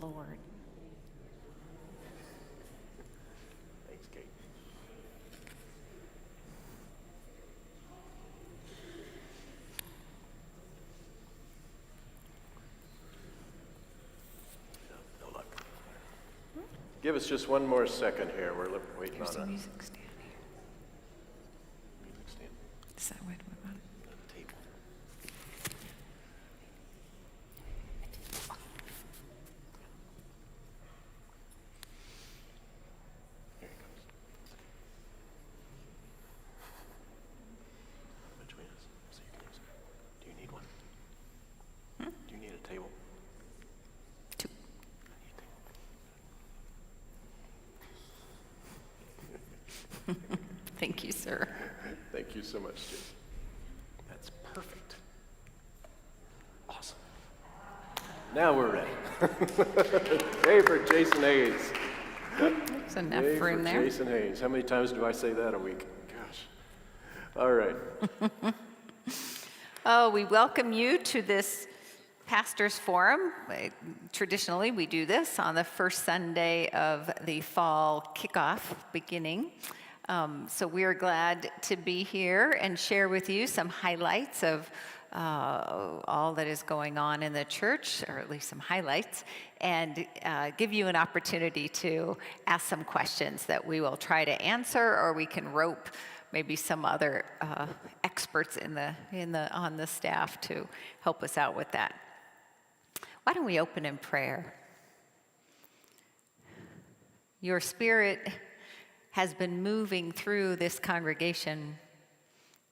Lord. Thanks, Kate. No luck. Give us just one more second here. We're waiting Here's on the a music stand here. music stand Is that what we want? and a table. Here he comes. Between us, so you can use it. Do you need one? Do you need a table? Two. I need a table. Thank you, sir. Thank you so much, Jason. That's perfect. Awesome. Now we're ready. Yay for Jason Hayes. There's enough Yay room for there. Jason Hayes. How many times do I say that a week? Gosh. All right. Oh, we welcome you to this Pastors Forum. Traditionally, we do this on the first Sunday of the fall kickoff beginning. So we are glad to be here and share with you some highlights of all that is going on in the church, or at least some highlights, and give you an opportunity to ask some questions that we will try to answer, or we can rope maybe some other experts on the staff to help us out with that. Why don't we open in prayer? Your Spirit has been moving through this congregation,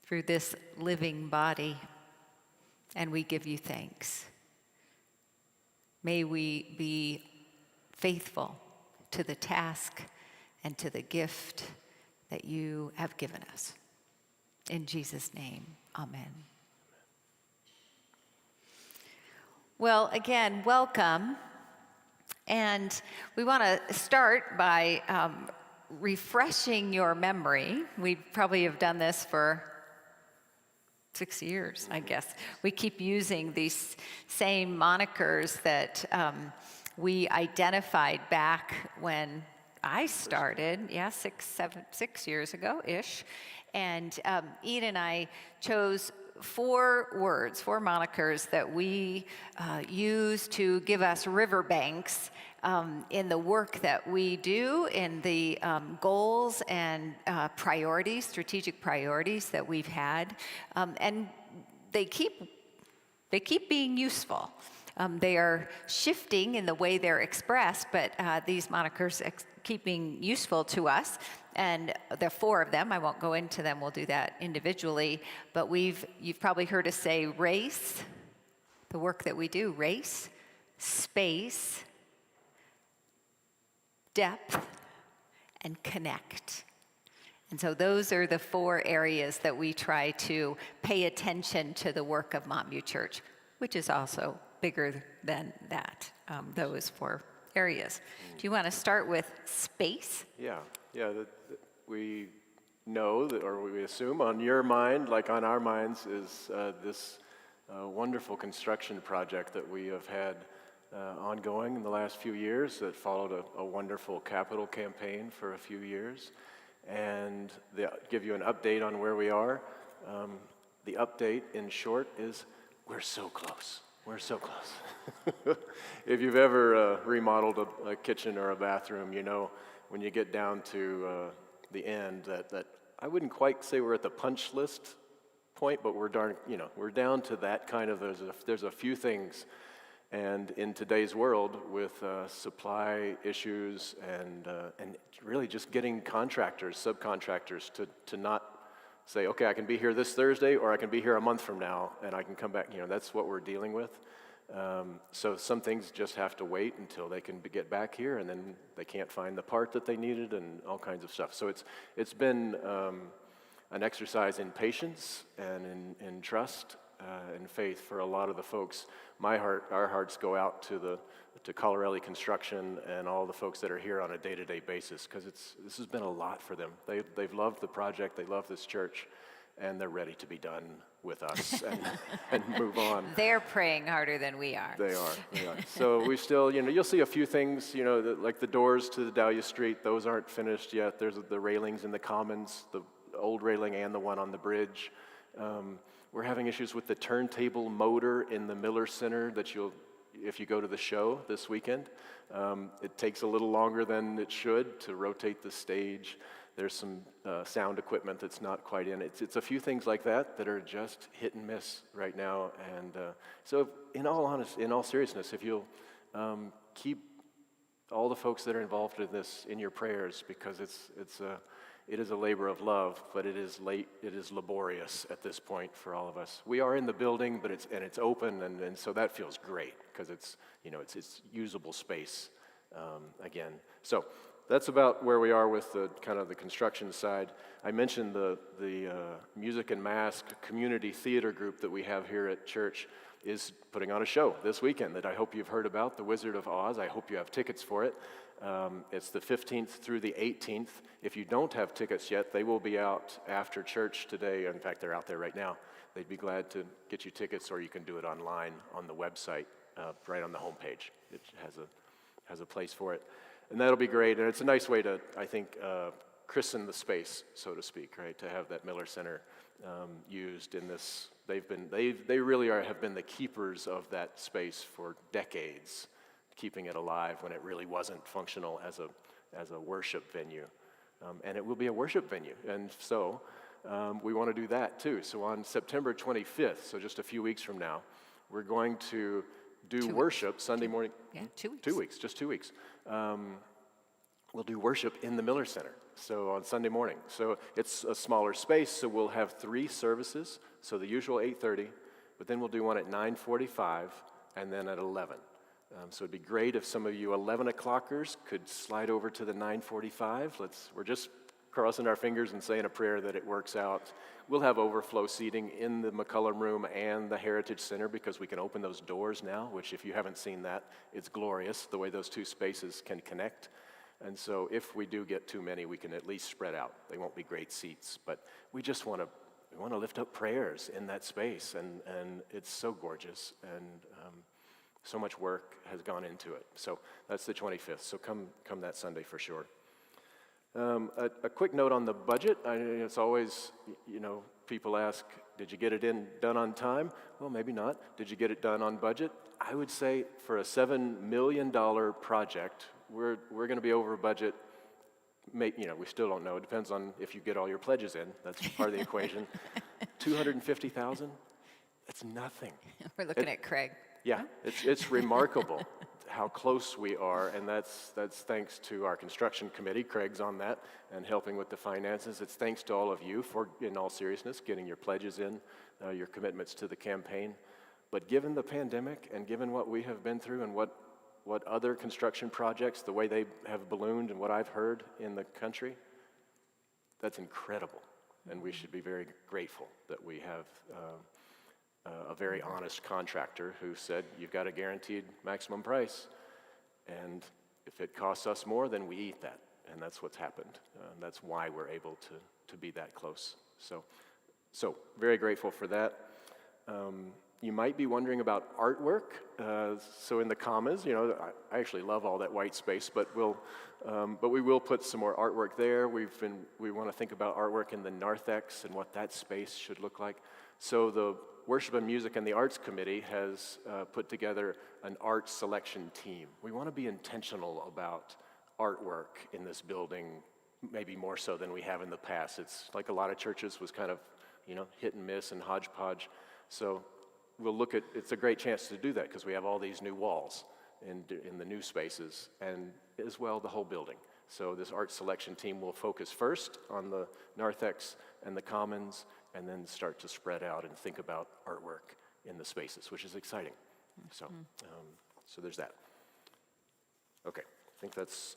through this living body, and we give you thanks. May we be faithful to the task and to the gift that you have given us. In Jesus' name, amen. Well, again, welcome. And we want to start by refreshing your memory. We probably have done this for 6 years, I guess. We keep using these same monikers that we identified back when I started, 6 years ago-ish. And Ian and I chose 4 words, 4 monikers that we use to give us riverbanks in the work that we do, in the goals and priorities, strategic priorities that we've had. And they keep being useful. They are shifting in the way they're expressed, but these monikers keep being useful to us. And there are 4 of them. I won't go into them. We'll do that individually. But you've probably heard us say race, the work that we do, race, space, depth, and connect. And so those are the 4 areas that we try to pay attention to the work of Montview Church, which is also bigger than that, those 4 areas. Do you want to start with space? Yeah. We know that, or we assume on your mind, like on our minds, is this wonderful construction project that we have had ongoing in the last few years that followed a wonderful capital campaign for a few years. And give you an update on where we are. The update, in short, is we're so close. We're so close. If you've ever remodeled a kitchen or a bathroom, you know when you get down to the end that I wouldn't quite say we're at the punch list point, but we're down to that kind of, there's a few things. And in today's world with supply issues and really just getting contractors, subcontractors to not say, okay, I can be here this Thursday or I can be here a month from now and I can come back, that's what we're dealing with. So some things just have to wait until they can get back here, and then they can't find the part that they needed and all kinds of stuff. So it's been an exercise in patience and in trust and faith for a lot of the folks. Our hearts go out to Colorelli Construction and all the folks that are here on a day-to-day basis, because this has been a lot for them. They've loved the project, they love this church, and they're ready to be done with us and move on. They're praying harder than we are. They are. So we still, you'll see a few things, like the doors to the Dahlia Street, those aren't finished yet. There's the railings in the Commons, the old railing and the one on the bridge. We're having issues with the turntable motor in the Miller Center that if you go to the show this weekend, it takes a little longer than it should to rotate the stage. There's some sound equipment that's not quite in. It's a few things like that are just hit and miss right now. And so in all seriousness, if you'll keep all the folks that are involved in this in your prayers, because it is a labor of love, but it is laborious at this point for all of us. We are in the building, but it's open, and so that feels great because it's usable space again. So that's about where we are with the kind of the construction side. I mentioned the Music and Mask community theater group that we have here at church is putting on a show this weekend that I hope you've heard about, The Wizard of Oz. I hope you have tickets for it. It's the 15th through the 18th. If you don't have tickets yet, they will be out after church today. In fact, they're out there right now. They'd be glad to get you tickets, or you can do it online on the website, right on the homepage. It has a place for it. And that'll be great. And it's a nice way to, I think, christen the space, so to speak, right? To have that Miller Center used in this. They really have been the keepers of that space for decades, keeping it alive when it really wasn't functional as a worship venue. And it will be a worship venue. And so we want to do that too. So on September 25th, so just a few weeks from now, we're going to do worship Sunday morning. Yeah, 2 weeks. 2 weeks, just 2 weeks. We'll do worship in the Miller Center, so on Sunday morning. So it's a smaller space, so we'll have 3 services, so the usual 8:30, but then we'll do one at 9:45 and then at 11. So it'd be great if some of you 11 o'clockers could slide over to the 9:45. We're just crossing our fingers and saying a prayer that it works out. We'll have overflow seating in the McCullum Room and the Heritage Center because we can open those doors now, which if you haven't seen that, it's glorious the way those two spaces can connect. And so if we do get too many, we can at least spread out. They won't be great seats, but we just want to lift up prayers in that space, and it's so gorgeous, and so much work has gone into it. So that's the 25th, so come that Sunday for sure. A quick note on the budget. It's always, people ask, did you get it done on time? Well, maybe not. Did you get it done on budget? I would say for a $7 million project, we're going to be over budget. We still don't know. It depends on if you get all your pledges in. That's part of the equation. $250,000? That's nothing. We're looking at Craig. Yeah, it's remarkable how close we are, and that's thanks to our construction committee. Craig's on that and helping with the finances. It's thanks to all of you for, in all seriousness, getting your pledges in, your commitments to the campaign. But given the pandemic and given what we have been through and what other construction projects, the way they have ballooned and what I've heard in the country, that's incredible. And we should be very grateful that we have a very honest contractor who said, you've got a guaranteed maximum price, and if it costs us more, then we eat that, and that's what's happened. That's why we're able to be that close. So very grateful for that. You might be wondering about artwork. So in the commas, I actually love all that white space, but we will put some more artwork there. We want to think about artwork in the narthex and what that space should look like. So the Worship and Music and the Arts Committee has put together an art selection team. We want to be intentional about artwork in this building, maybe more so than we have in the past. It's like a lot of churches was kind of, hit and miss and hodgepodge. So we'll look at, it's a great chance to do that because we have all these new walls in the new spaces, and as well the whole building. So this art selection team will focus first on the narthex and the commons, and then start to spread out and think about artwork in the spaces, which is exciting. So there's that. Okay, I think that's,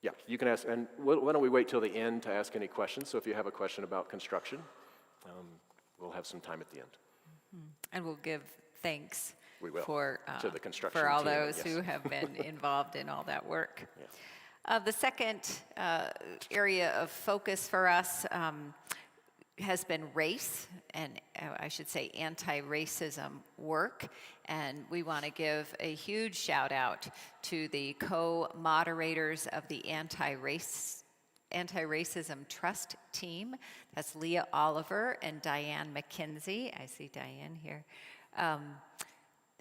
yeah, you can ask, and why don't we wait till the end to ask any questions? So if you have a question about construction, we'll have some time at the end. And we'll give thanks We will, for, to the construction for all team, those yes. who have been involved in all that work. Yeah. The second area of focus for us, has been race, and I should say anti-racism work. And we want to give a huge shout out to the co-moderators of the Anti-Racism Trust team. That's Leah Oliver and Diane McKenzie. I see Diane here.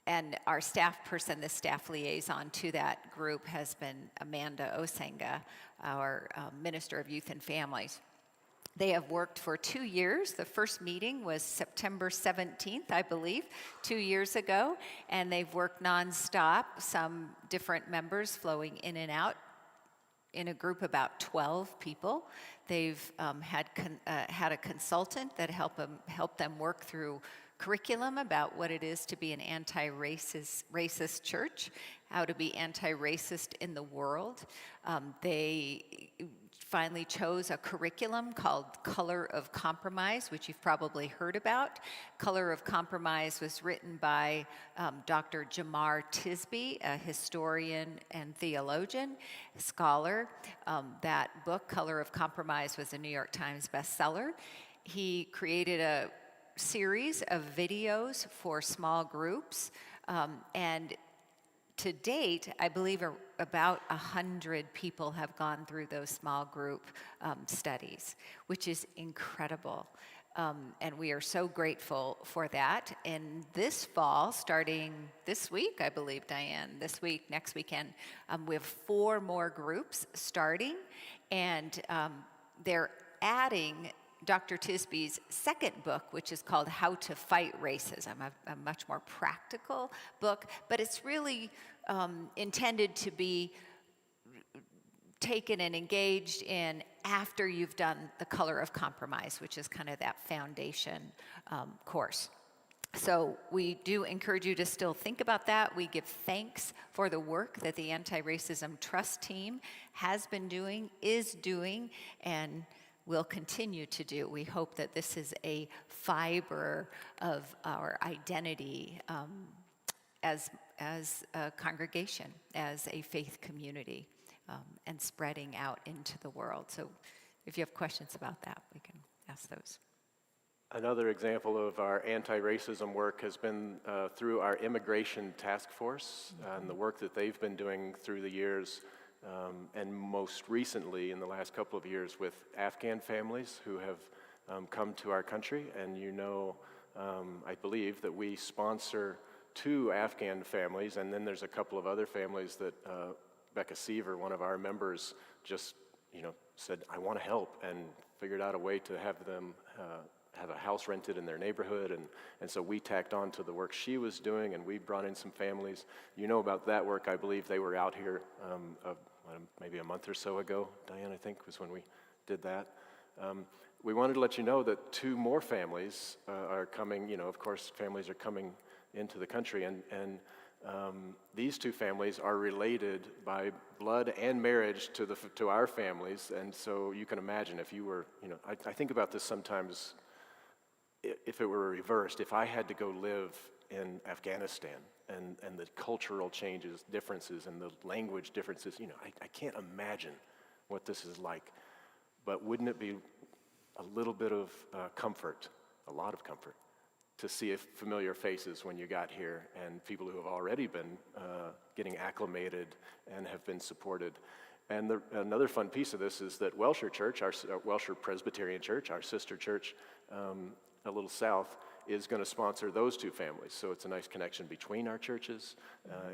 And our staff person, the staff liaison to that group, has been Amanda Osenga, our Minister of Youth and Families. They have worked for 2 years. The first meeting was September 17th, I believe, 2 years ago, and they've worked nonstop, some different members flowing in and out. In a group about 12 people. They've had a consultant that helped them work through curriculum about what it is to be an anti-racist church, how to be anti-racist in the world. They finally chose a curriculum called Color of Compromise, which you've probably heard about. Color of Compromise was written by Dr. Jamar Tisby, a historian and theologian, scholar. That book, Color of Compromise, was a New York Times bestseller. He created a series of videos for small groups, and to date, I believe about 100 people have gone through those small group studies, which is incredible. And we are so grateful for that. And this fall, starting this week, I believe, Diane, this week, next weekend, we have 4 more groups starting, and they're adding Dr. Tisby's second book, which is called How to Fight Racism, a much more practical book, but it's really intended to be taken and engaged in after you've done the Color of Compromise, which is kind of that foundation course. So we do encourage you to still think about that. We give thanks for the work that the Anti-Racism Trust team has been doing, is doing, and will continue to do. We hope that this is a fiber of our identity as a congregation, as a faith community, and spreading out into the world. So if you have questions about that, we can ask those. Another example of our anti-racism work has been through our immigration task force and the work that they've been doing through the years, and most recently in the last couple of years with Afghan families who have come to our country. And I believe that we sponsor 2 Afghan families, and then there's a couple of other families that Becca Seaver, one of our members, just said, I want to help, and figured out a way to have them have a house rented in their neighborhood, and so we tacked on to the work she was doing, and we brought in some families. You know about that work. I believe they were out here maybe a month or so ago. Diane, I think, was when we did that. We wanted to let you know that 2 more families are coming. Of course, families are coming into the country, and these 2 families are related by blood and marriage to our families. And so you can imagine if you were, I think about this sometimes. If it were reversed, if I had to go live in Afghanistan and the cultural changes, differences, and the language differences, I can't imagine what this is like. But wouldn't it be a little bit of comfort, a lot of comfort, to see familiar faces when you got here, and people who have already been getting acclimated and have been supported. And another fun piece of this is that Welsher Church, our Welsher Presbyterian Church, our sister church, a little south, is going to sponsor those 2 families. So it's a nice connection between our churches,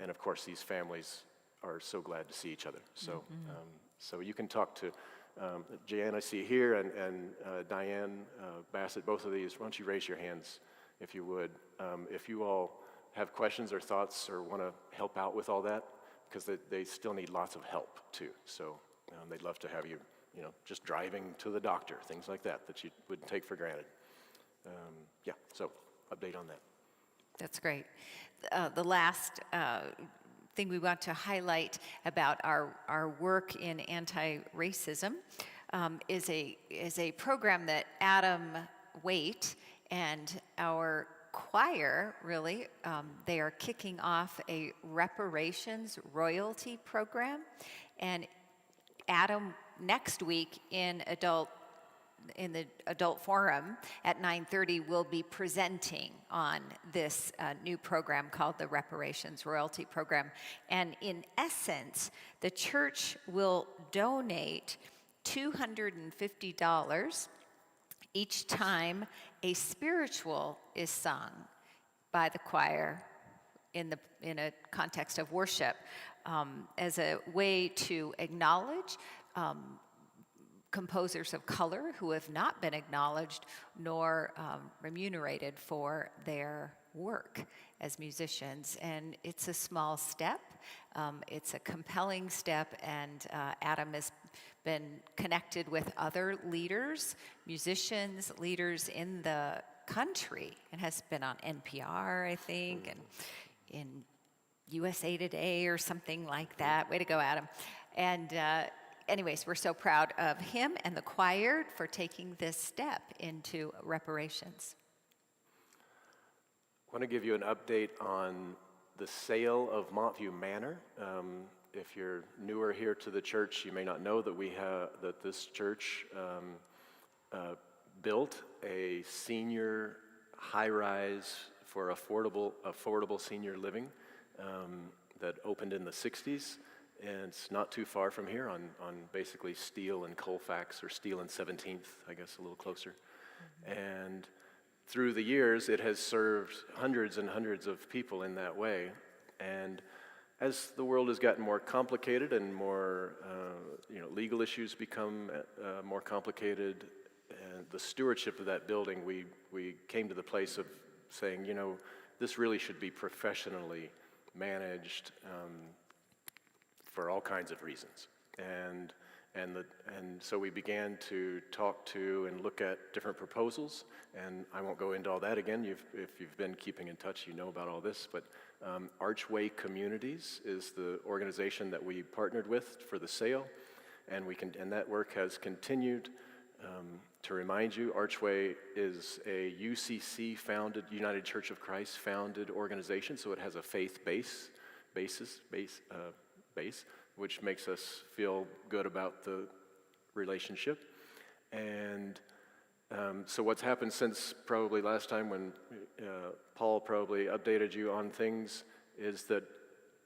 and of course these families are so glad to see each other. So, so you can talk to Jan, I see here, and Diane Bassett, both of these. Why don't you raise your hands, if you would, if you all have questions or thoughts or want to help out with all that, because they still need lots of help too. So they'd love to have you, just driving to the doctor, things like that you wouldn't take for granted. So update on that. That's great. The last thing we want to highlight about our work in anti-racism is a program that Adam Waite and our choir, really, they are kicking off a reparations royalty program. And Adam, next week in adult in the adult forum at 9:30 will be presenting on this new program called the Reparations Royalty Program. And in essence, the church will donate $250 each time a spiritual is sung by the choir in a context of worship, as a way to acknowledge composers of color who have not been acknowledged nor remunerated for their work as musicians. And it's a small step. It's a compelling step, and Adam has been connected with other leaders, musicians, leaders in the country, and has been on NPR, I think, and in USA Today or something like that. Way to go, Adam. And anyways, we're so proud of him and the choir for taking this step into reparations. I want to give you an update on the sale of Montview Manor. If you're newer here to the church, you may not know that this church built a senior high-rise for affordable senior living that opened in the 60s. And it's not too far from here on basically Steele and Colfax, or Steele and 17th, I guess, a little closer. And through the years, it has served hundreds and hundreds of people in that way. And as the world has gotten more complicated and more, legal issues become more complicated, and the stewardship of that building, we came to the place of saying, this really should be professionally managed for all kinds of reasons. And so we began to talk to and look at different proposals, and I won't go into all that again. If you've been keeping in touch, you know about all this, but Archway Communities is the organization that we partnered with for the sale, and that work has continued. To remind you, Archway is a UCC-founded, United Church of Christ-founded organization, so it has a faith base, which makes us feel good about the relationship. And so what's happened since probably last time when Paul probably updated you on things is that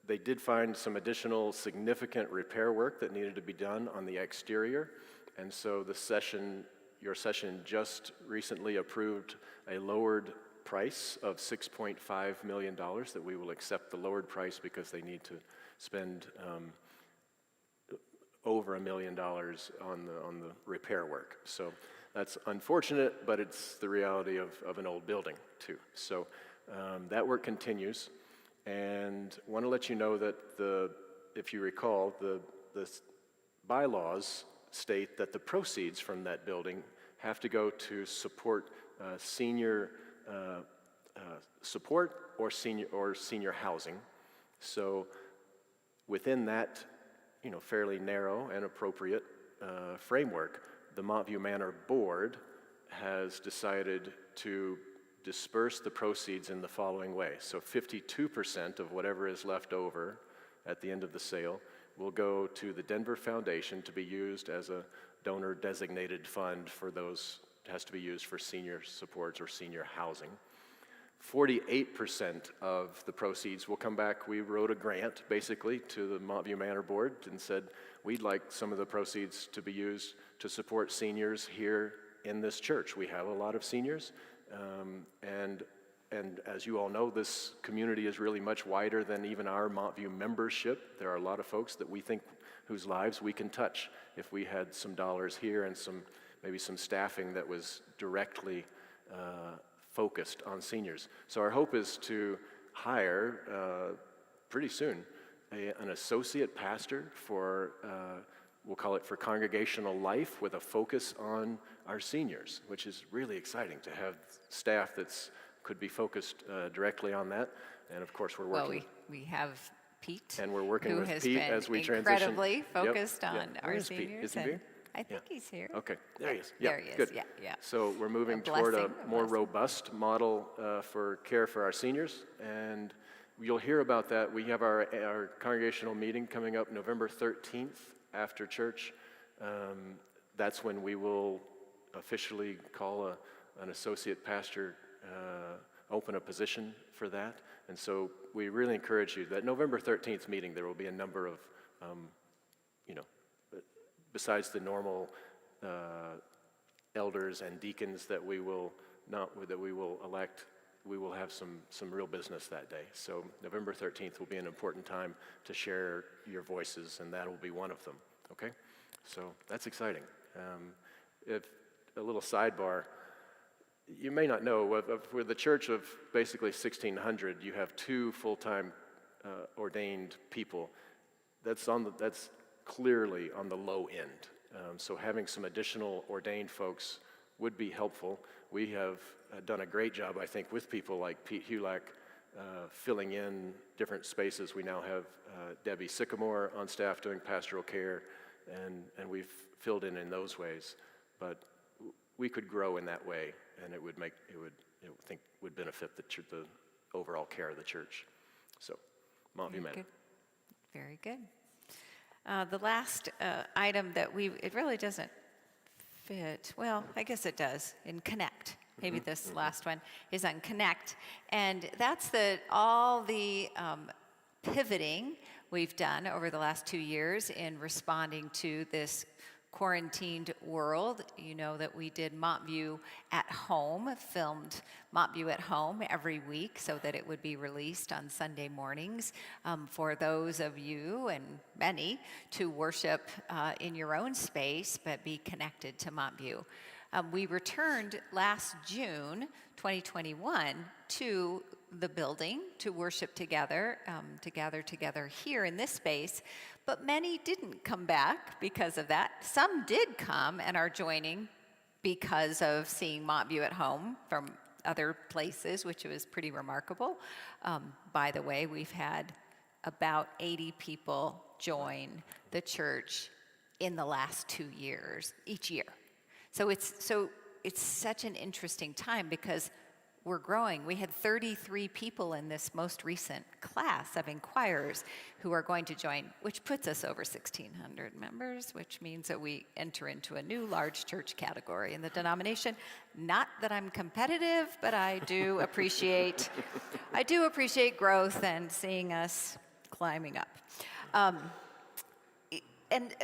they did find some additional significant repair work that needed to be done on the exterior. And so your session just recently approved a lowered price of $6.5 million, that we will accept the lowered price because they need to spend over $1 million on the repair work. So that's unfortunate, but it's the reality of an old building too. So that work continues, and I want to let you know that if you recall, the bylaws state that the proceeds from that building have to go to support senior support or senior housing. So within that, fairly narrow and appropriate framework, the Montview Manor Board has decided to disperse the proceeds in the following way. So 52% of whatever is left over at the end of the sale will go to the Denver Foundation to be used as a donor-designated fund for those. It has to be used for senior supports or senior housing. 48% of the proceeds will come back. We wrote a grant, basically, to the Montview Manor Board and said, we'd like some of the proceeds to be used to support seniors here in this church. We have a lot of seniors, and as you all know, this community is really much wider than even our Montview membership. There are a lot of folks that we think whose lives we can touch if we had some dollars here and maybe some staffing that was directly focused on seniors. So our hope is to hire pretty soon an associate pastor for, we'll call it for congregational life, with a focus on our seniors, which is really exciting to have staff could be focused directly on that. And of course, we're working. Well, we have Pete, and we're working who with has Pete been as we transition. incredibly focused on Where our is Pete? seniors. Is he here? I think he's here. Okay, there he is. There he is. Good. Yeah. So we're moving A toward a blessing, a more blessing. robust model for care for our seniors, and you'll hear about that. We have our congregational meeting coming up November 13th after church. That's when we will officially call an associate pastor, open a position for that. And so we really encourage you that November 13th meeting, there will be a number of, you know, besides the normal elders and deacons that we will elect, we will have some real business that day. So November 13th will be an important time to share your voices, and that will be one of them, okay? So that's exciting. If a little sidebar, you may not know, with the church of basically 1,600, you have 2 full-time ordained people. That's clearly on the low end. So having some additional ordained folks would be helpful. We have done a great job, I think, with people like Pete Hulak, filling in different spaces. We now have Debbie Sycamore on staff doing pastoral care, and we've filled in those ways. But we could grow in that way, and it would benefit the overall care of the church. So, Montview Manor. Good. Very good. The last item that it really doesn't fit, well, I guess it does, in Connect. Maybe this last one is on Connect. And that's all the pivoting we've done over the last 2 years in responding to this quarantined world. You know that we did Montview at Home, filmed Montview at Home every week so that it would be released on Sunday mornings for those of you, and many, to worship in your own space but be connected to Montview. We returned last June 2021 to the building to worship together, to gather together here in this space, but many didn't come back because of that. Some did come and are joining because of seeing Montview at Home from other places, which was pretty remarkable. By the way, we've had about 80 people join the church in the last 2 years, each year. So it's such an interesting time because we're growing. We had 33 people in this most recent class of inquirers who are going to join, which puts us over 1,600 members, which means that we enter into a new large church category in the denomination. Not that I'm competitive, but I do appreciate growth and seeing us climbing up. And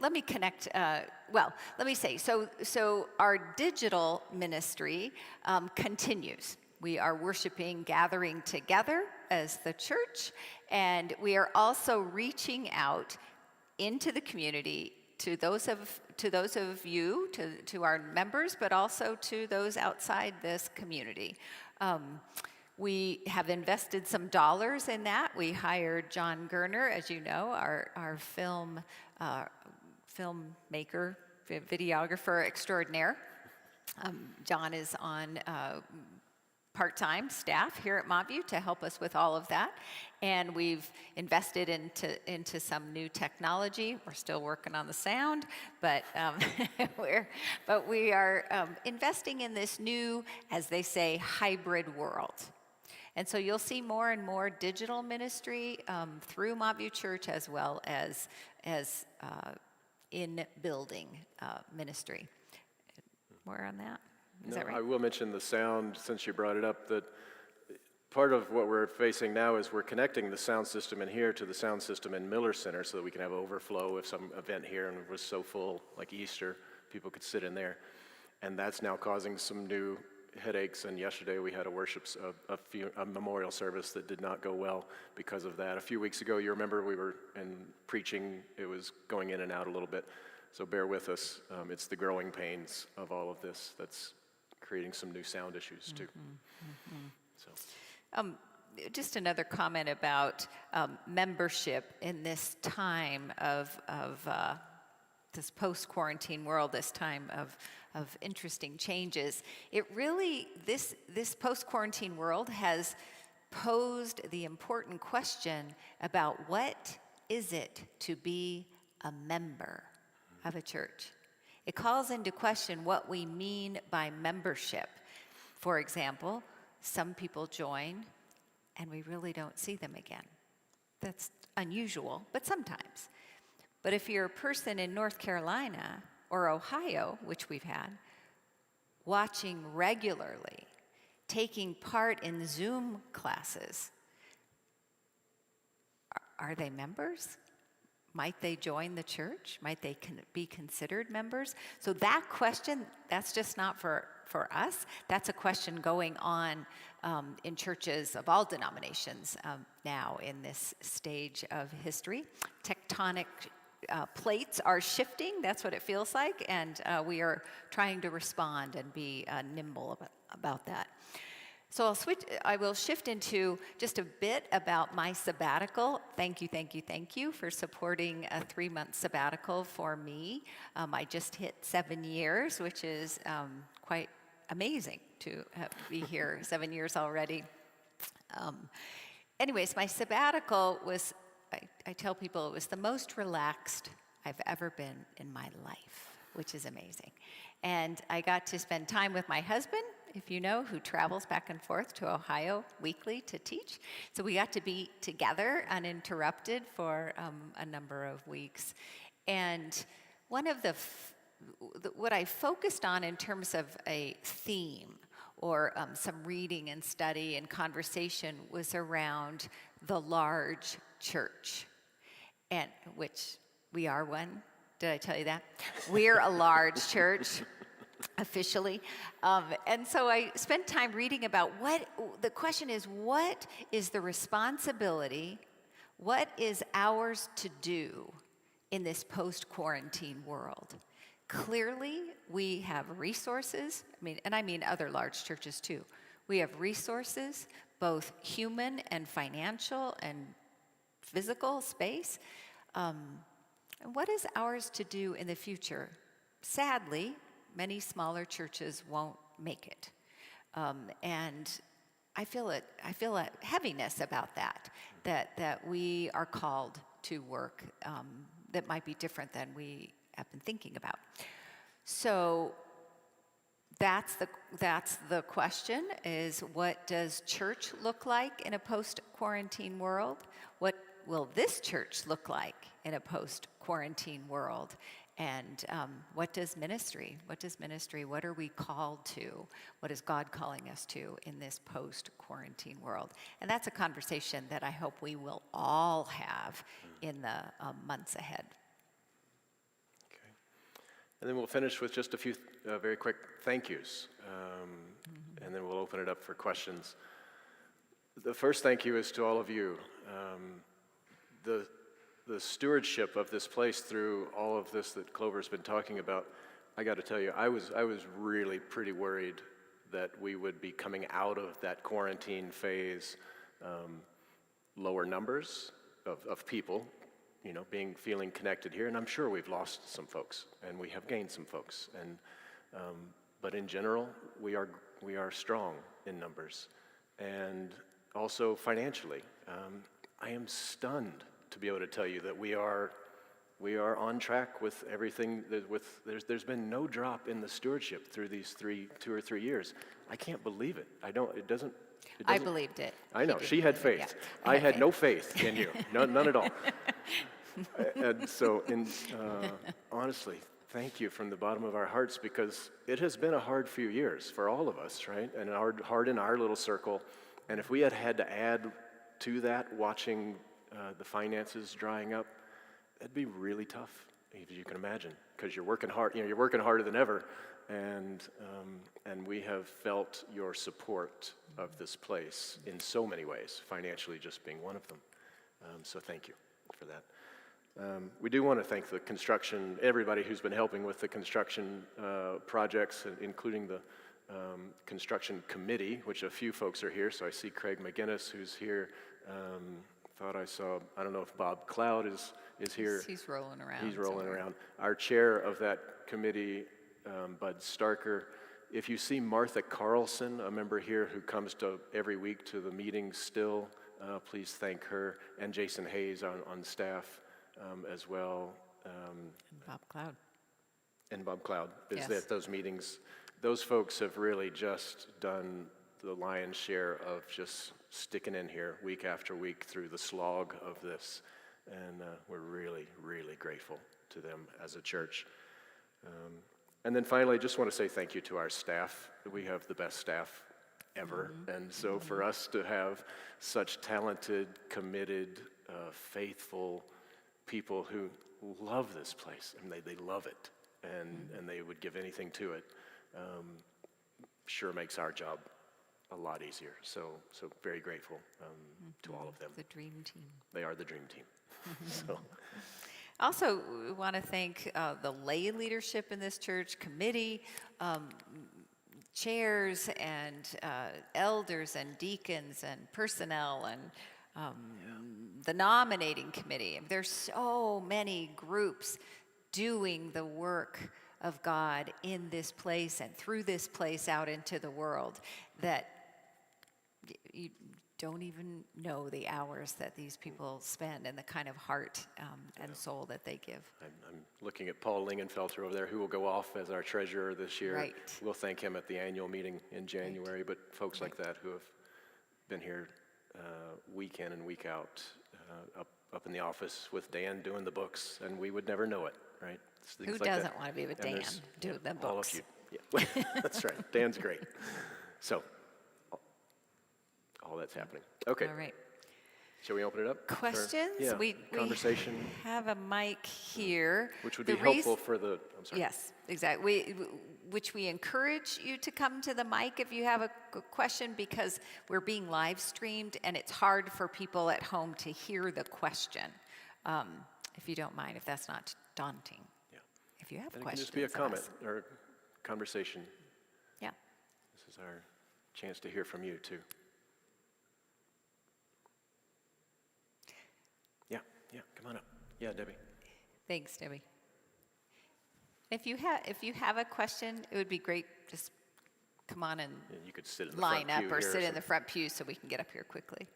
let me connect, let me say, so our digital ministry continues. We are worshiping, gathering together as the church, and we are also reaching out into the community to those of you, to our members, but also to those outside this community. We have invested some dollars in that. We hired John Gerner, as you know, our filmmaker, videographer extraordinaire. John is on part-time staff here at Montview to help us with all of that. And we've invested into some new technology. We're still working on the sound, but we are investing in this new, as they say, hybrid world. And so you'll see more and more digital ministry through Montview Church, as well as in-building ministry. More on that? Is that right? I will mention the sound, since you brought it up, that part of what we're facing now is we're connecting the sound system in here to the sound system in Miller Center so that we can have overflow if some event here and was so full, like Easter, people could sit in there. And that's now causing some new headaches, and yesterday we had a memorial service that did not go well because of that. A few weeks ago, you remember, we were preaching, it was going in and out a little bit, so bear with us. It's the growing pains of all of this that's creating some new sound issues too. So. Just another comment about membership in this time of this post-quarantine world, this time of interesting changes. It really, this post-quarantine world has posed the important question about what is it to be a member of a church. It calls into question what we mean by membership. For example, some people join and we really don't see them again. That's unusual, but sometimes. But if you're a person in North Carolina or Ohio, which we've had, watching regularly, taking part in Zoom classes, are they members? Might they join the church? Might they be considered members? So that question, that's just not for us. That's a question going on in churches of all denominations now in this stage of history. Tectonic plates are shifting, that's what it feels like, and we are trying to respond and be nimble about that. So I will shift into just a bit about my sabbatical. Thank you for supporting a 3-month sabbatical for me. I just hit 7 years, which is quite amazing to be here 7 years already. Anyways, my sabbatical was, I tell people, it was the most relaxed I've ever been in my life, which is amazing. And I got to spend time with my husband, if you know, who travels back and forth to Ohio weekly to teach. So we got to be together uninterrupted for a number of weeks. And one of what I focused on in terms of a theme or some reading and study and conversation was around the large church, and which we are one. Did I tell you that? We're a large church, officially. And so I spent time reading about the question is, what is the responsibility, what is ours to do in this post-quarantine world? Clearly, we have resources, I mean other large churches too. We have resources, both human and financial and physical space. And what is ours to do in the future? Sadly, many smaller churches won't make it. And I feel a heaviness about that we are called to work that might be different than we have been thinking about. So that's the question, is what does church look like in a post-quarantine world? What will this church look like in a post-quarantine world? And what does ministry, what are we called to? What is God calling us to in this post-quarantine world? And that's a conversation that I hope we will all have in the months ahead. Okay. And then we'll finish with just a few very quick thank yous. And then we'll open it up for questions. The first thank you is to all of you. The stewardship of this place through all of this that Clover's been talking about, I got to tell you, I was really pretty worried that we would be coming out of that quarantine phase, lower numbers of people, feeling connected here, and I'm sure we've lost some folks, and we have gained some folks, and but in general, we are strong in numbers, and also financially. I am stunned to be able to tell you that we are on track with everything. There's been no drop in the stewardship through these 2 or 3 years. I can't believe it. I believed it. I know, she had faith. Yeah, I had no faith in you, none at all. And so, honestly, thank you from the bottom of our hearts, because it has been a hard few years for all of us, right? And hard in our little circle. And if we had to add to that, watching the finances drying up, that'd be really tough, as you can imagine, because you're working hard. You're working harder than ever, and we have felt your support of this place in so many ways, financially just being one of them. So thank you for that. We do want to thank the construction, everybody who's been helping with the construction projects, including the construction committee, which a few folks are here. So I see Craig McGinnis, who's here. I don't know if Bob Cloud is here. He's rolling around. He's rolling around. Our chair of that committee, Bud Starker. If you see Martha Carlson, a member here who comes to every week to the meetings still, please thank her. And Jason Hayes on staff as well. And Bob Cloud. And Bob Cloud is Yes. at those meetings. Those folks have really just done the lion's share of just sticking in here week after week through the slog of this. And we're really, really grateful to them as a church. And then finally, I just want to say thank you to our staff. We have the best staff ever. And so for us to have such talented, committed, faithful people who love this place, and they love it, and they would give anything to it, sure makes our job a lot easier. So very grateful to all of them. The dream team. They are the dream team. So. Also, we want to thank the lay leadership in this church, committee, chairs, and elders, and deacons, and personnel, and the nominating committee. There's so many groups doing the work of God in this place and through this place out into the world that you don't even know the hours that these people spend and the kind of heart and soul that they give. I'm looking at Paul Lingenfelter over there, who will go off as our treasurer this year. Right. We'll thank him at the annual meeting in January, but folks like that who have been here week in and week out, up in the office with Dan doing the books, and we would never know it, right? Who doesn't want to be with Dan doing the books? All of you. Yeah. That's right. Dan's great. So, all that's happening. Okay. All right. Shall we open it up? Questions? Yeah. We Conversation. have a mic here. Which would be helpful for the, I'm sorry. Yes, exactly. Which we encourage you to come to the mic if you have a question, because we're being live streamed and it's hard for people at home to hear the question. If you don't mind, if that's not daunting. Yeah. If you have And questions. it can just be a comment ask. or conversation. Yeah. This is our chance to hear from you too. Yeah, come on up. Yeah, Debbie. Thanks, Debbie. If you have a question, it would be great. Just come on and Yeah, you could sit in the line front up pew or here sit in the something. front pew so we can get up here quickly.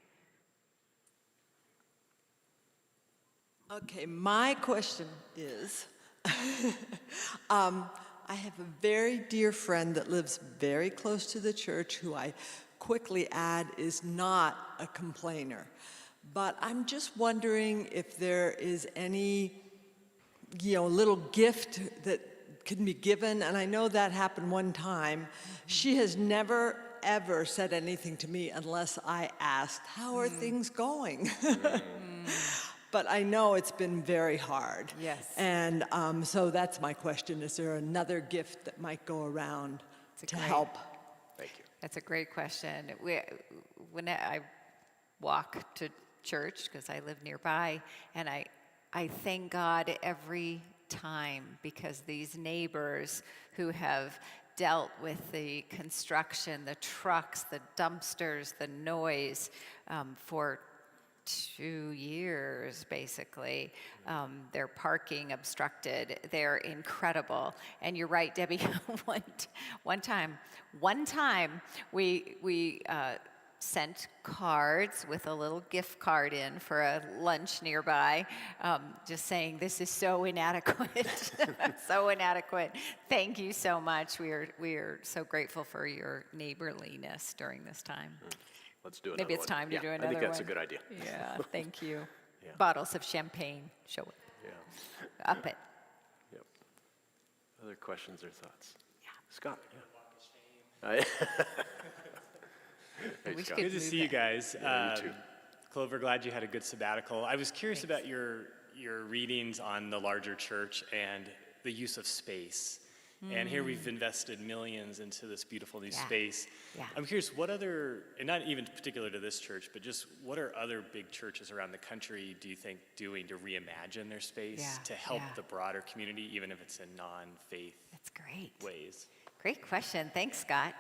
Okay, my question is, I have a very dear friend that lives very close to the church who I quickly add is not a complainer. But I'm just wondering if there is any, little gift that can be given. And I know that happened one time. She has never, ever said anything to me unless I asked, how are things going? But I know it's been very hard. Yes. And so that's my question. Is there another gift that might go around to great- help? Thank you. That's a great question. When I walk to church, because I live nearby, and I thank God every time, because these neighbors who have dealt with the construction, the trucks, the dumpsters, the noise for 2 years, basically. Their parking obstructed. They're incredible. And you're right, Debbie, one time, we sent cards with a little gift card in for a lunch nearby, just saying, this is so inadequate, so inadequate. Thank you so much. We are so grateful for your neighborliness during this time. Let's do another Maybe it's one. time to do another I think that's one. a good idea. Yeah, thank you. Yeah. Bottles of champagne, show it, Yeah. up it. Yep. Other questions or thoughts? Yeah. Scott, yeah. Hey, wish Scott. could Good to move see you that. guys. Yeah, you too. Clover, glad you had a good sabbatical. I was curious Thanks. about your readings on the larger church and the use of space. And here we've invested millions into this beautiful new Yeah. space. Yeah. I'm curious, what other, and not even particular to this church, but just what are other big churches around the country, do you think, doing to reimagine their space Yeah, to help yeah. the broader community, even if it's in non-faith That's great. ways? Great question. Thanks, Scott.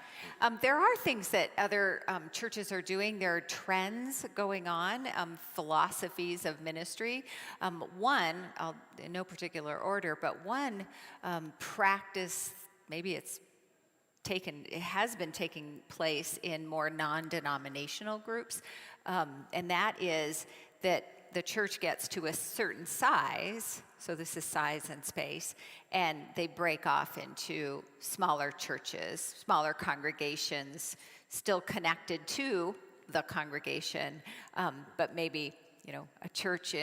There are things that other churches are doing. There are trends going on, philosophies of ministry. One, in no particular order, but one practice, maybe it has been taking place in more non-denominational groups, and that is that the church gets to a certain size, so this is size and space, and they break off into smaller churches, smaller congregations, still connected to the congregation, but maybe, a church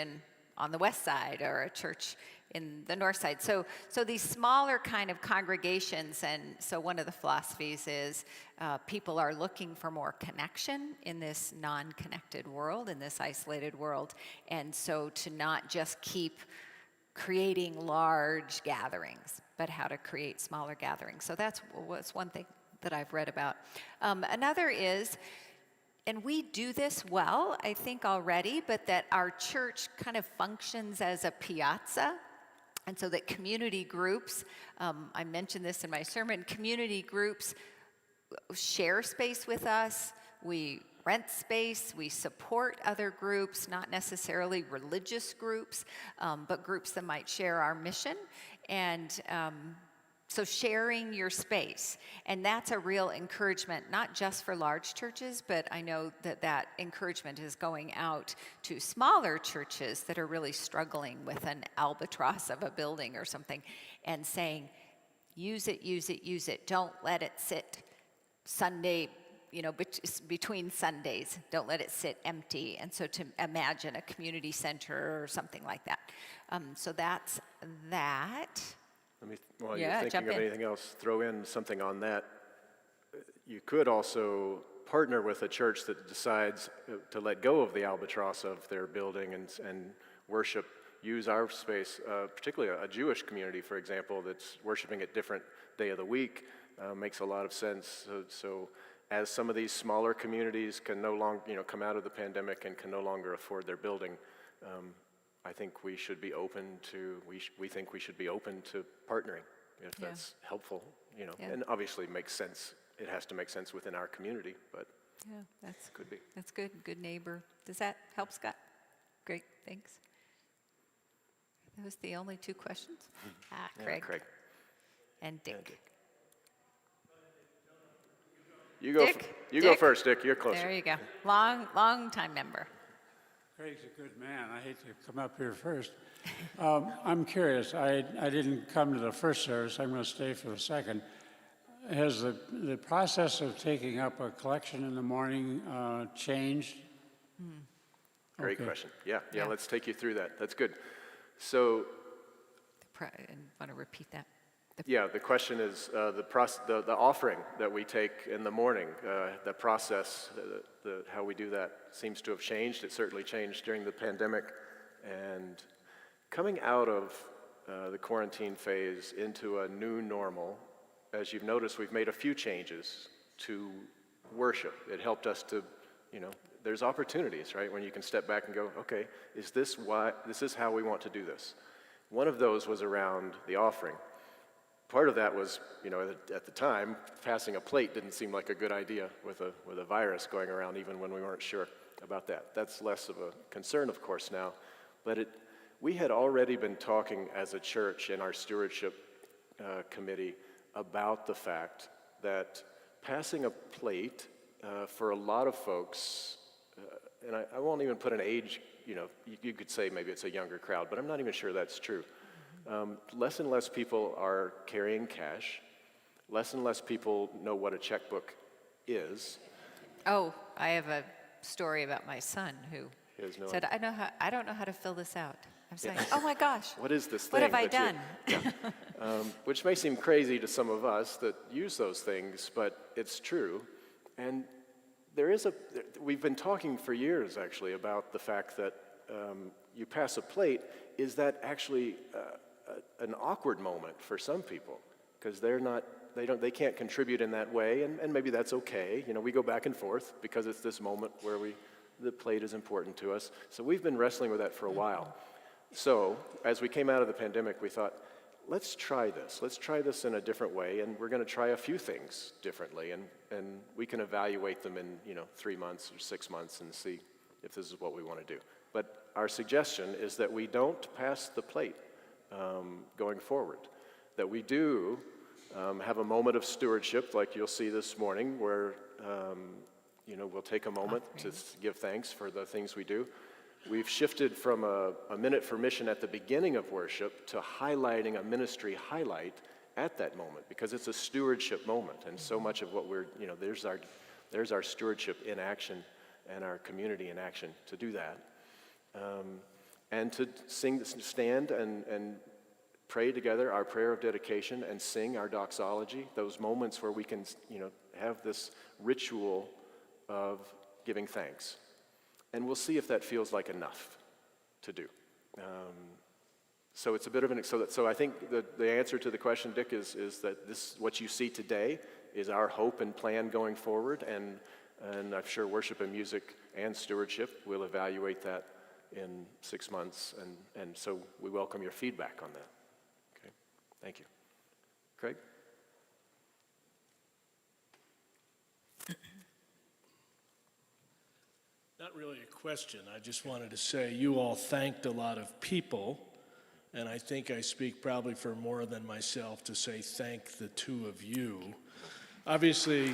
on the west side, or a church in the north side. So these smaller kind of congregations, and so one of the philosophies is people are looking for more connection in this non-connected world, in this isolated world, and so to not just keep creating large gatherings, but how to create smaller gatherings. So that's one thing that I've read about. Another is, and we do this well, I think already, but that our church kind of functions as a piazza. And so that community groups, I mentioned this in my sermon, community groups share space with us. We rent space, we support other groups, not necessarily religious groups, but groups that might share our mission. And so sharing your space, and that's a real encouragement, not just for large churches, but I know that encouragement is going out to smaller churches that are really struggling with an albatross of a building or something, and saying, use it, use it, use it. Don't let it sit Sunday, between Sundays. Don't let it sit empty. And so to imagine a community center or something like that. So that's that. While Yeah, you're jump thinking of in. anything else, throw in something on that. You could also partner with a church that decides to let go of the albatross of their building and worship, use our space, particularly a Jewish community, for example, that's worshiping at different day of the week, makes a lot of sense. So as some of these smaller communities can no longer, come out of the pandemic and can no longer afford their building, I think we should be open to, we think we should be open to partnering if Yeah. that's helpful, Yeah. and obviously it makes sense. It has to make sense within our community, but Yeah, that's could be. That's good. Good neighbor. Does that help, Scott? Great, thanks. That was the only two questions? Yeah, Craig Craig. and Dick. Yeah, Dick. You go. Dick? You go Dick? first, Dick. You're closer. There you go. Long time member. Craig's a good man. I hate to come up here first. I'm curious. I didn't come to the first service. I'm going to stay for the second. Has the process of taking up a collection in the morning changed? Great Okay. question. Yeah, Yeah. let's take you through that. That's good. So, And want to repeat that? yeah, the question is the offering that we take in the morning, the process, how we do that seems to have changed. It certainly changed during the pandemic. And coming out of the quarantine phase into a new normal, as you've noticed, we've made a few changes to worship. It helped us to, there's opportunities, right, when you can step back and go, okay, this is how we want to do this. One of those was around the offering. Part of that was, at the time, passing a plate didn't seem like a good idea with a virus going around, even when we weren't sure about that. That's less of a concern, of course, now. But we had already been talking as a church in our stewardship committee about the fact that passing a plate for a lot of folks, and I won't even put an age, you could say maybe it's a younger crowd, but I'm not even sure that's true. Less and less people are carrying cash. Less and less people know what a checkbook is. Oh, I have a story about my son who He has no said, I don't know how to fill this out. I was like, oh my gosh, What is this what thing? have I that you- done? Which may seem crazy to some of us that use those things, but it's true. And we've been talking for years actually about the fact that you pass a plate, is that actually an awkward moment for some people because they can't contribute in that way, and maybe that's okay. We go back and forth because it's this moment where the plate is important to us. So we've been wrestling with that for a while. So as we came out of the pandemic, we thought, let's try this. Let's try this in a different way, and we're going to try a few things differently, and we can evaluate them in 3 months or 6 months and see if this is what we want to do. But our suggestion is that we don't pass the plate going forward, that we do have a moment of stewardship like you'll see this morning where we'll take a moment to give thanks for the things we do. We've shifted from a minute for mission at the beginning of worship to highlighting a ministry highlight at that moment because it's a stewardship moment, and so much of what there's our stewardship in action and our community in action to do that. And to stand and pray together our prayer of dedication and sing our doxology, those moments where we can, have this ritual of giving thanks. And we'll see if that feels like enough to do. So it's a bit of so I think the answer to the question, Dick, is that this, what you see today, is our hope and plan going forward, and I'm sure worship and music and stewardship will evaluate that in 6 months, and so we welcome your feedback on that. Okay, thank you. Craig? Not really a question. I just wanted to say you all thanked a lot of people, and I think I speak probably for more than myself to say thank the two of you. Obviously,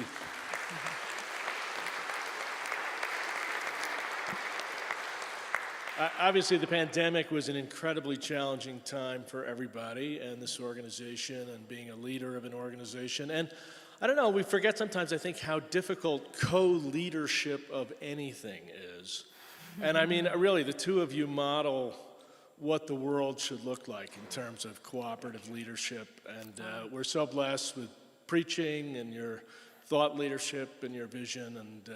the pandemic was an incredibly challenging time for everybody and this organization and being a leader of an organization. And I don't know, we forget sometimes, I think, how difficult co-leadership of anything is. And I mean, really, the two of you model what the world should look like in terms of cooperative leadership. And we're so blessed with preaching and your thought leadership and your vision. And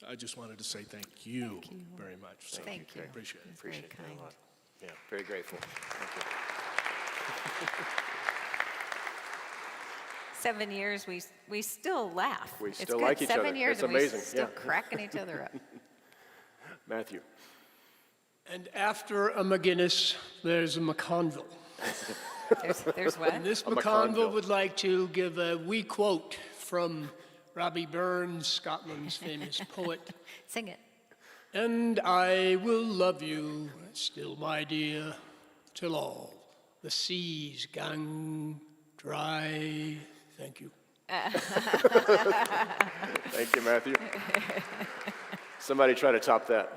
I just wanted to say thank you very much. So Thank you. Appreciate it. That's very Appreciate that kind. a lot. Yeah, very grateful. Thank you. 7 years, we still laugh. We It's still good. like each 7 other. years It's and amazing, we're still yeah. cracking each other up. Matthew? And after a McGinnis, there's a McConville. There's what? And this A McConville McConville. would like to give a wee quote from Robbie Burns, Scotland's famous poet. Sing it. And I will love you still, my dear, till all the seas gang dry. Thank you. Thank you, Matthew. Somebody try to top that.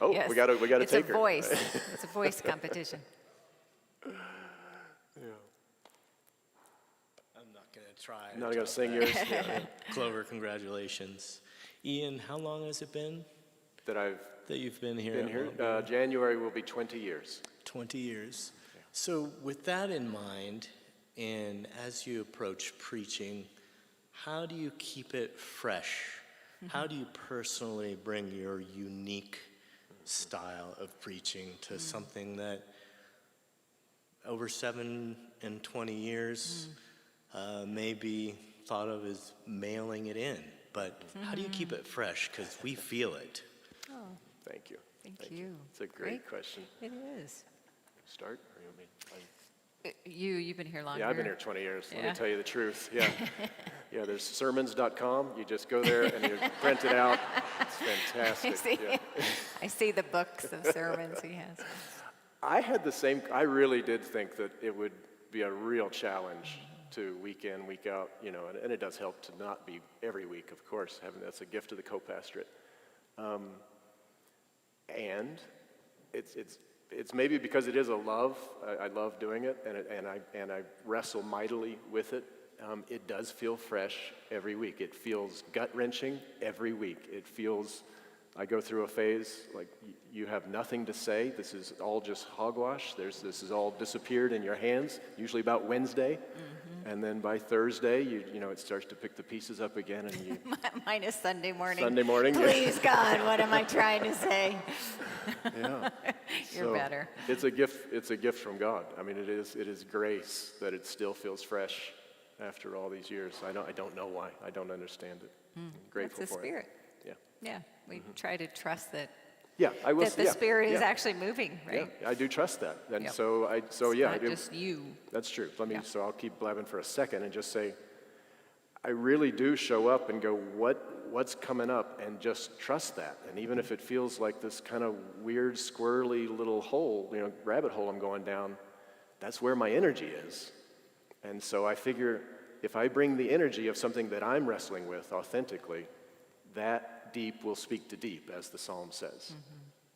Oh, Yes. we got to It's take a her. voice. It's a voice competition. I'm not going to try. Not going to sing yours. Yeah. Clover, congratulations. Ian, how long has it been That I've that you've been here? been at here. Longview? January will be 20 years. 20 years. So with that in mind, and as you approach preaching, how do you keep it fresh? How do you personally bring your unique style of preaching to something that over 7 and 20 years may be thought of as mailing it in? But how do you keep it fresh? Because we feel it. Thank you. Thank you. It's a great question. It is. Start? Or you want me? You've been here longer. Yeah, I've been here 20 years. Let Yeah. me tell you the truth. Yeah. Yeah, there's sermons.com. You just go there and you print it out. It's fantastic. Yeah. I see the books of sermons he has. I really did think that it would be a real challenge to week in, week out, and it does help to not be every week, of course. That's a gift to the co-pastorate. And it's maybe because it is a love. I love doing it, and I wrestle mightily with it. It does feel fresh every week. It feels gut-wrenching every week. It feels, I go through a phase like you have nothing to say. This is all just hogwash. This is all disappeared in your hands. Usually about Wednesday, and then by Thursday, it starts to pick the pieces up again, and you. Minus Sunday morning. Sunday morning. Please, God, what am I trying to say? Yeah. You're So, better. It's a gift. It's a gift from God. I mean, it is grace that it still feels fresh after all these years. I don't know why. I don't understand it. I'm grateful That's the for Spirit. it. Yeah, we try to trust that Yeah. I will. the yeah, Spirit is yeah, actually moving, right? Yeah, I do trust that, and Yep. so It's yeah. not just you. That's true. Yeah. So I'll keep blabbing for a second and just say, I really do show up and go, what's coming up, and just trust that. And even if it feels like this kind of weird, squirrely little hole, rabbit hole I'm going down, that's where my energy is. And so I figure if I bring the energy of something that I'm wrestling with authentically, that deep will speak to deep, as the psalm says,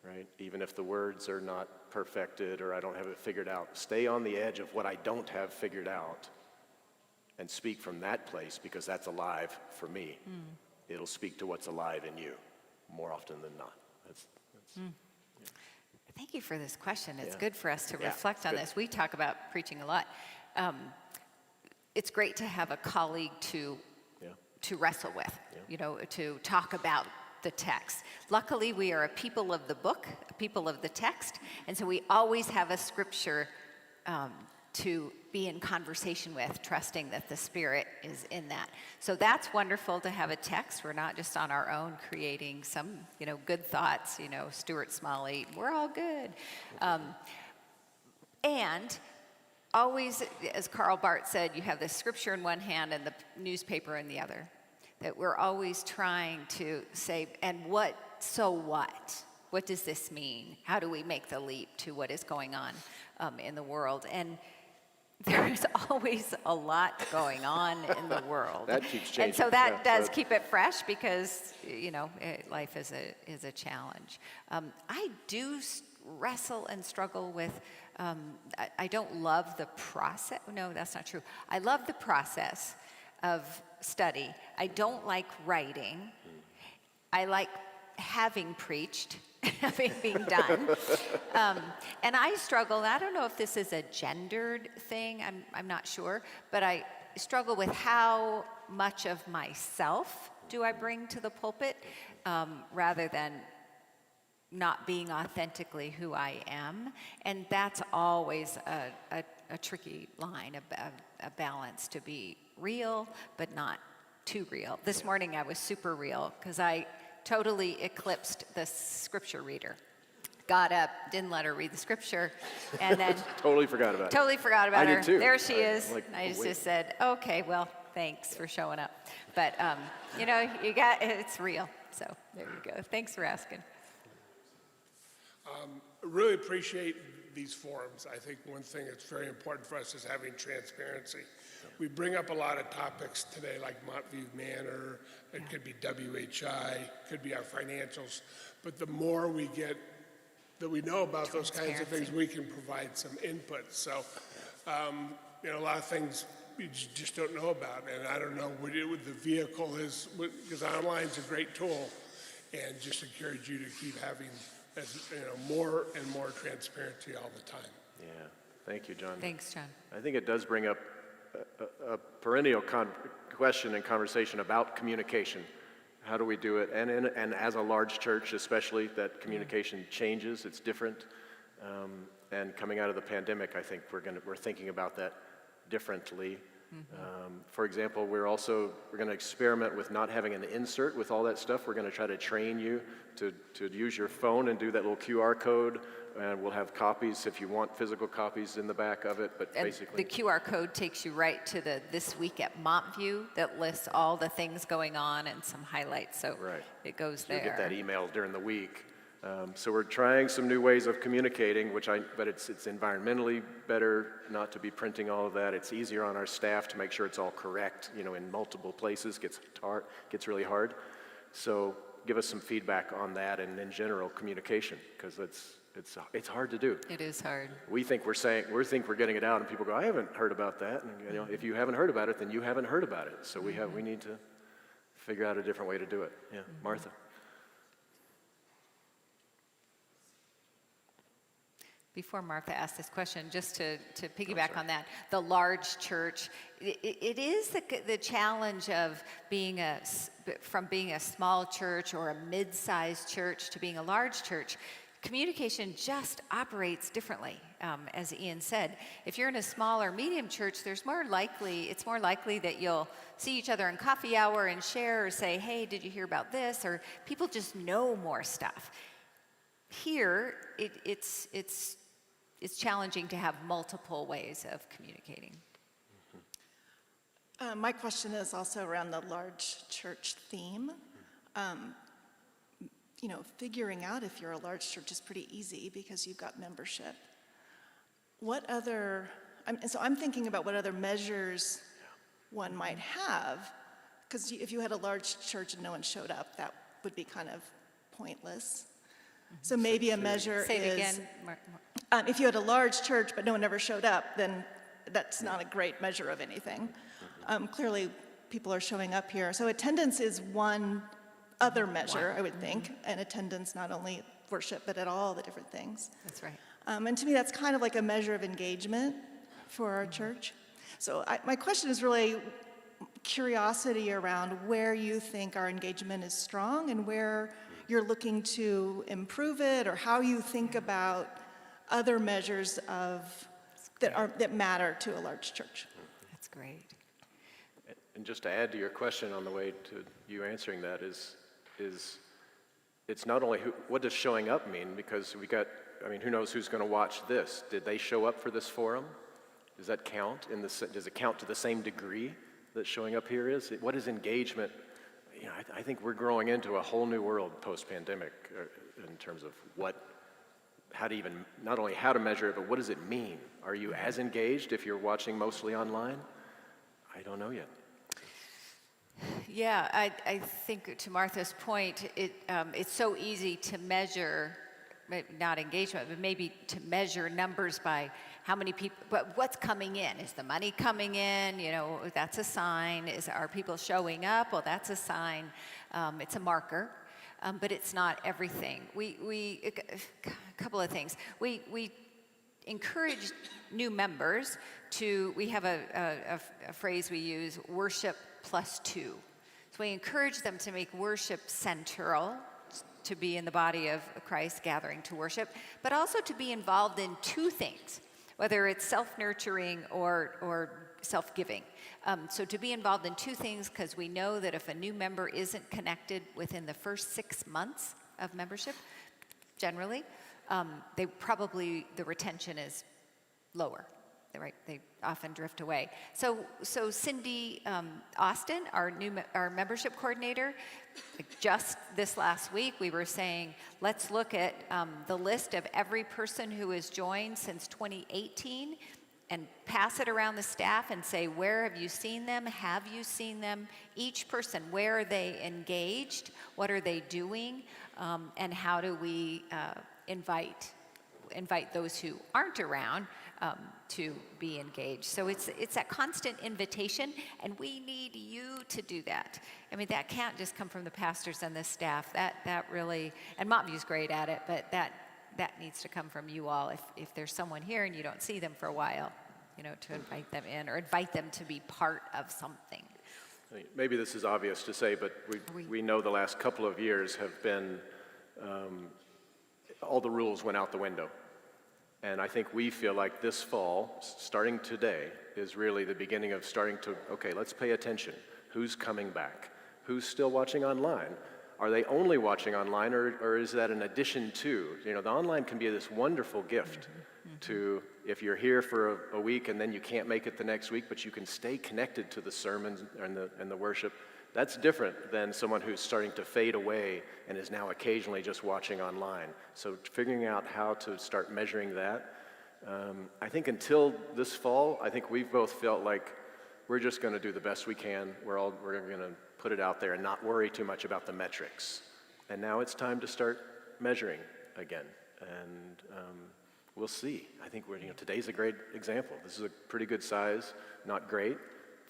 right? Even if the words are not perfected or I don't have it figured out, stay on the edge of what I don't have figured out and speak from that place, because that's alive for me. It'll speak to what's alive in you more often than not. That's Thank you for this question. It's Yeah. good for us to Yeah, reflect on good. this. We talk about preaching a lot. It's great to have a colleague Yeah. to wrestle with, to talk about the text. Luckily, we are a people of the book, a people of the text, and so we always have a scripture to be in conversation with, trusting that the Spirit is in that. So that's wonderful to have a text. We're not just on our own creating some, good thoughts, Stuart Smalley, we're all good. And always, as Karl Barth said, you have the scripture in one hand and the newspaper in the other. That we're always trying to say, and so what? What does this mean? How do we make the leap to what is going on in the world? And there is always a lot going on in the world. That keeps changing. And so that Yeah, does so- keep it fresh because, life is a challenge. I do wrestle and struggle with, I don't love the process. No, that's not true. I love the process of study. I don't like writing. I like having preached, having been done. And I struggle, I don't know if this is a gendered thing, I'm not sure, but I struggle with how much of myself do I bring to the pulpit rather than not being authentically who I am. And that's always a tricky line, a balance to be real, but not too real. This morning I was super real because I totally eclipsed the scripture reader. Got up, didn't let her read the scripture, and then Totally forgot about it. totally forgot about I her. did too. There she I- is. like, I wait. just said, okay, well, thanks for showing up. But, it's real. So there you go. Thanks for asking. Really appreciate these forums. I think one thing that's very important for us is having transparency. We bring up a lot of topics today, like Montview Manor, it could be WHI, could be our financials, but the more we get that we know about those kinds of things, we can provide some input. So, a lot of things you just don't know about, and I don't know what the vehicle is, because online's a great tool, and just encourage you to keep having more and more transparency all the time. Yeah, thank you, John. Thanks, John. I think it does bring up a perennial question and conversation about communication. How do we do it? And as a large church, especially, that communication changes. It's different. And coming out of the pandemic, I think we're thinking about that differently. For example, we're going to experiment with not having an insert with all that stuff. We're going to try to train you to use your phone and do that little QR code. And we'll have copies if you want physical copies in the back of it. But And basically, the QR code takes you right to the This Week at Montview that lists all the things going on and some highlights. So Right. it goes you'll there. get that email during the week. So we're trying some new ways of communicating, but it's environmentally better not to be printing all of that. It's easier on our staff to make sure it's all correct, in multiple places. Gets really hard. So give us some feedback on that and in general communication, because it's hard to do. It is hard. We think we're getting it out, and people go, I haven't heard about that. And if you haven't heard about it, then you haven't heard about it. So we need to figure out a different way to do it. Yeah, Martha. Before Martha asked this question, just to piggyback on that, the large church, it is the challenge of from being a small church or a mid-sized church to being a large church. Communication just operates differently, as Ian said. If you're in a small or medium church, it's more likely that you'll see each other in coffee hour and share or say, hey, did you hear about this? Or people just know more stuff. Here, it's challenging to have multiple ways of communicating. My question is also around the large church theme. Figuring out if you're a large church is pretty easy because you've got membership. So I'm thinking about what other measures one might have, because if you had a large church and no one showed up, that would be kind of pointless. So maybe a measure Say it is, again. if you had a large church but no one ever showed up, then that's not a great measure of anything. Clearly, people are showing up here. So attendance is one other measure, I would think, and attendance not only worship, but at all the different things. That's right. And to me, that's kind of like a measure of engagement for our church. So my question is really curiosity around where you think our engagement is strong and where you're looking to improve it, or how you think about other measures that matter to a large church. That's great. And just to add to your question on the way to you answering that is it's not only what does showing up mean, because who knows who's going to watch this? Did they show up for this forum? Does that count? Does it count to the same degree that showing up here is? What is engagement? I think we're growing into a whole new world post-pandemic in terms of not only how to measure it, but what does it mean? Are you as engaged if you're watching mostly online? I don't know yet. Yeah, I think to Martha's point, it's so easy to measure, not engagement, but maybe to measure numbers by how many people, but what's coming in? Is the money coming in? That's a sign. Are people showing up? Well, that's a sign. It's a marker, but it's not everything. A couple of things. We encourage new members we have a phrase we use, worship +2. So we encourage them to make worship central, to be in the body of Christ gathering to worship, but also to be involved in two things, whether it's self-nurturing or self-giving. So to be involved in two things, because we know that if a new member isn't connected within the first 6 months of membership, generally, the retention is lower. They often drift away. So Cindy Austin, our membership coordinator, just this last week we were saying, let's look at the list of every person who has joined since 2018 and pass it around the staff and say, where have you seen them? Have you seen them? Each person, where are they engaged? What are they doing? And how do we invite those who aren't around to be engaged? So it's that constant invitation, and we need you to do that. That can't just come from the pastors and the staff. That really, and Montview's great at it, but that needs to come from you all. If there's someone here and you don't see them for a while, to invite them in or invite them to be part of something. Maybe this is obvious to say, but we know the last couple of years have been, all the rules went out the window. And I think we feel like this fall, starting today, is really the beginning of okay, let's pay attention. Who's coming back? Who's still watching online? Are they only watching online, or is that an addition to? The online can be this wonderful gift to, if you're here for a week and then you can't make it the next week, but you can stay connected to the sermons and the worship. That's different than someone who's starting to fade away and is now occasionally just watching online. So figuring out how to start measuring that. I think until this fall, I think we've both felt like we're just going to do the best we can. We're going to put it out there and not worry too much about the metrics. And now it's time to start measuring again. And we'll see. I think today's a great example. This is a pretty good size, not great.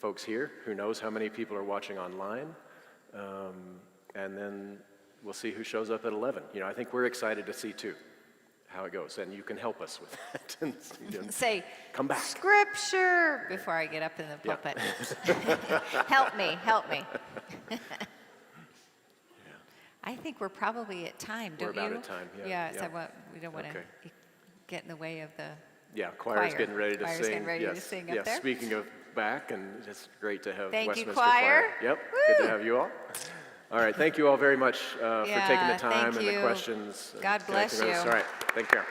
Folks here, who knows how many people are watching online, and then we'll see who shows up at 11. I think we're excited to see too how it goes, and you can help us with that. And say, come back. Scripture, before I get up in the pulpit. Help me. I think we're probably at time, don't you? We're about at time, yeah. So we don't want to get in the way of the choir's getting ready to Choir's sing. getting ready to sing up there. Speaking of back, and it's great to have Thank you, Westminster choir. Yep, Woo! good to have you all. All right, thank you all very much for taking the time thank and the you. questions. God bless connecting with us. you. All right, take care.